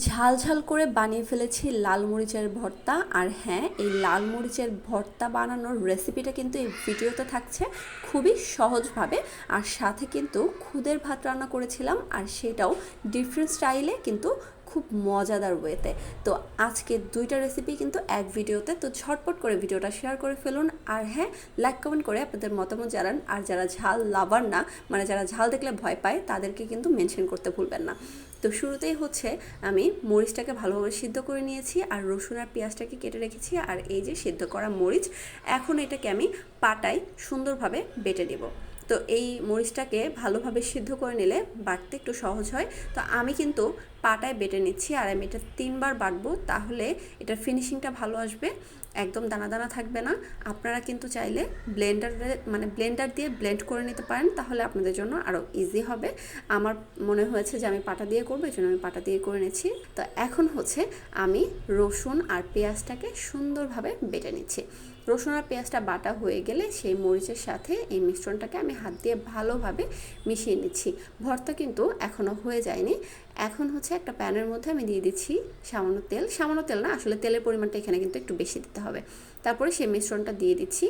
ঝাল ঝাল করে বানিয়ে ফেলেছি লাল মরিচের ভর্তা। আর হ্যাঁ, এই লাল মরিচের ভর্তা বানানোর রেসিপিটা কিন্তু এই ভিডিওতে থাকছে খুবই সহজভাবে। আর সাথে কিন্তু খুদের ভাত রান্না করেছিলাম, আর সেটাও ডিফারেন্ট স্টাইলে, কিন্তু খুব মজাদার ওয়েতে। তো আজকে দুইটা রেসিপি কিন্তু এক ভিডিওতে, তো ঝটপট করে ভিডিওটা শেয়ার করে ফেলুন। আর হ্যাঁ, লাইক কমেন্ট করে আপনাদের মতামত জানান। আর যারা ঝাল লাভার না, মানে যারা ঝাল দেখলে ভয় পায়, তাদেরকে কিন্তু মেনশন করতে ভুলবেন না। তো শুরুতেই হচ্ছে আমি মরিচটাকে ভালোভাবে সিদ্ধ করে নিয়েছি, আর রসুন আর পেঁয়াজটাকে কেটে রেখেছি। আর এই যে সিদ্ধ করা মরিচ, এখন এটাকে আমি পাটায় সুন্দরভাবে বেটে নেব। তো এই মরিচটাকে ভালোভাবে সিদ্ধ করে নিলে বাটতে একটু সহজ হয়। তো আমি কিন্তু পাটায় বেটে নিচ্ছি, আর আমি এটা 3বার বাটবো, তাহলে এটার ফিনিশিংটা ভালো আসবে, একদম দানা দানা থাকবে না। আপনারা কিন্তু চাইলে ব্লেন্ডার দিয়ে ব্লেন্ড করে নিতে পারেন, তাহলে আপনাদের জন্য আরও ইজি হবে। আমার মনে হয়েছে যে আমি পাটা দিয়ে করবো, এই জন্য আমি পাটা দিয়ে করে নিচ্ছি। তো এখন হচ্ছে আমি রসুন আর পেঁয়াজটাকে সুন্দরভাবে বেটে নিচ্ছি। রসুন আর পেঁয়াজটা বাটা হয়ে গেলে সেই মরিচের সাথে এই মিশ্রণটাকে আমি হাত দিয়ে ভালোভাবে মিশিয়ে নিচ্ছি। ভর্তা কিন্তু এখনও হয়ে যায়নি। এখন হচ্ছে একটা প্যানের মধ্যে আমি দিয়ে দিচ্ছি সামান্য তেল না, আসলে তেলের পরিমাণটা এখানে কিন্তু একটু বেশি দিতে হবে। তারপরে সেই মিশ্রণটা দিয়ে দিচ্ছি।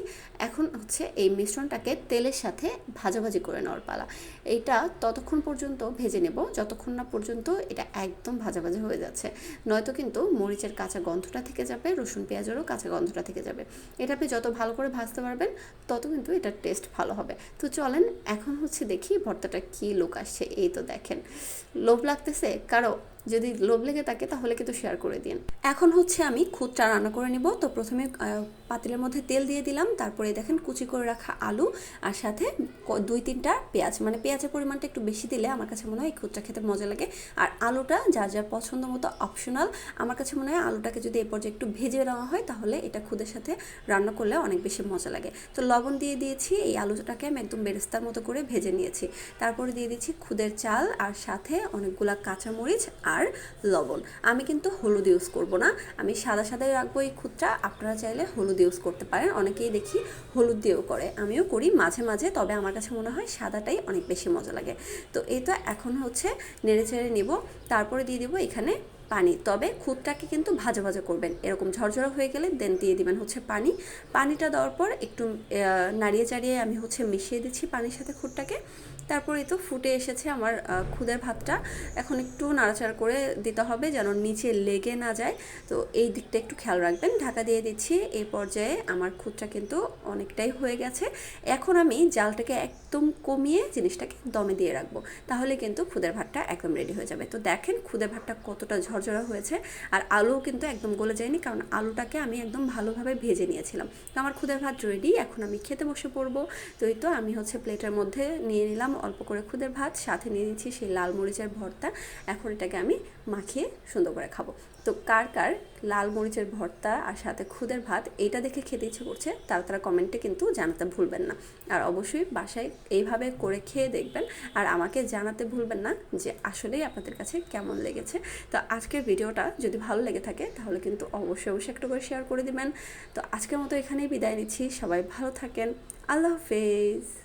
এখন হচ্ছে এই মিশ্রণটাকে তেলের সাথে ভাজাভাজি করে নেওয়ার পালা। এইটা ততক্ষণ পর্যন্ত ভেজে নেব যতক্ষণ না পর্যন্ত এটা একদম ভাজা ভাজা হয়ে যাচ্ছে, নয়তো কিন্তু মরিচের কাঁচা গন্ধটা থেকে যাবে, রসুন পেঁয়াজেরও কাঁচা গন্ধটা থেকে যাবে। এটা আপনি যত ভালো করে ভাজতে পারবেন তত কিন্তু এটার টেস্ট ভালো হবে। তো চলেন এখন হচ্ছে দেখি ভর্তাটা কী লুক আসছে। এই তো দেখেন, লোভ লাগতেছে কারো? যদি লোভ লেগে থাকে তাহলে কিন্তু শেয়ার করে দিন। এখন হচ্ছে আমি খুদটা রান্না করে নিব। তো প্রথমে পাতিলের মধ্যে তেল দিয়ে দিলাম, তারপরে দেখেন কুচি করে রাখা আলু, আর সাথে 2-3টা পেঁয়াজ, মানে পেঁয়াজের পরিমাণটা একটু বেশি দিলে আমার কাছে মনে হয় এই খুদটা খেতে মজা লাগে। আর আলুটা যার যার পছন্দ মতো অপশনাল। আমার কাছে মনে হয় আলুটাকে যদি এই পর্যায়ে একটু ভেজে নেওয়া হয় তাহলে এটা খুদের সাথে রান্না করলে অনেক বেশি মজা লাগে। তো লবণ দিয়ে দিয়েছি, এই আলুটাকে আমি একদম বেরেস্তার মতো করে ভেজে নিয়েছি। তারপরে দিয়ে দিচ্ছি খুদের চাল, আর সাথে অনেকগুলা কাঁচামরিচ আর লবণ। আমি কিন্তু হলুদ ইউজ করব না, আমি সাদা সাদাই রাখবো এই খুদটা। আপনারা চাইলে হলুদ ইউজ করতে পারেন, অনেকেই দেখি হলুদ দিয়েও করে, আমিও করি মাঝে মাঝে, তবে আমার কাছে মনে হয় সাদাটাই অনেক বেশি মজা লাগে। তো এই তো এখন হচ্ছে নেড়ে চেড়ে নিব। তারপরে দিয়ে দিব এখানে পানি, তবে খুদটাকে কিন্তু ভাজা ভাজা করবেন, এরকম ঝরঝরা হয়ে গেলে দেন দিয়ে দিবেন হচ্ছে পানি। পানিটা দেওয়ার পর একটু নাড়িয়ে চাড়িয়ে আমি হচ্ছে মিশিয়ে দিচ্ছি পানির সাথে খুদটাকে। তারপরে তো ফুটে এসেছে আমার খুদের ভাতটা। এখন একটু নাড়াচাড়া করে দিতে হবে যেন নিচে লেগে না যায়, তো এই দিকটা একটু খেয়াল রাখবেন। ঢাকা দিয়ে দিচ্ছি। এই পর্যায়ে আমার খুদটা কিন্তু অনেকটাই হয়ে গেছে। এখন আমি জালটাকে একদম কমিয়ে জিনিসটাকে দমে দিয়ে রাখবো, তাহলে কিন্তু খুদের ভাতটা একদম রেডি হয়ে যাবে। তো দেখেন খুদের ভাতটা কতটা ঝরঝরা হয়েছে, আর আলুও কিন্তু একদম গলে যায়নি, কারণ আলুটাকে আমি একদম ভালোভাবে ভেজে নিয়েছিলাম। তো আমার খুদের ভাত রেডি, এখন আমি খেতে বসে পড়বো। তো এই তো আমি হচ্ছে প্লেটের মধ্যে নিয়ে নিলাম অল্প করে খুদের ভাত, সাথে নিয়ে নিচ্ছি সেই লাল মরিচের ভর্তা। এখন এটাকে আমি মাখিয়ে সুন্দর করে খাবো। তো কার কার লাল মরিচের ভর্তা আর সাথে খুদের ভাত এইটা দেখে খেতে ইচ্ছে করছে, তারা কমেন্টে কিন্তু জানাতে ভুলবেন না। আর অবশ্যই বাসায় এইভাবে করে খেয়ে দেখবেন, আর আমাকে জানাতে ভুলবেন না যে আসলেই আপনাদের কাছে কেমন লেগেছে। তো আজকের ভিডিওটা যদি ভালো লেগে থাকে তাহলে কিন্তু অবশ্যই একটা করে শেয়ার করে দিবেন। তো আজকের মতো এখানেই বিদায় নিচ্ছি, সবাই ভালো থাকেন, আল্লাহ হাফেজ।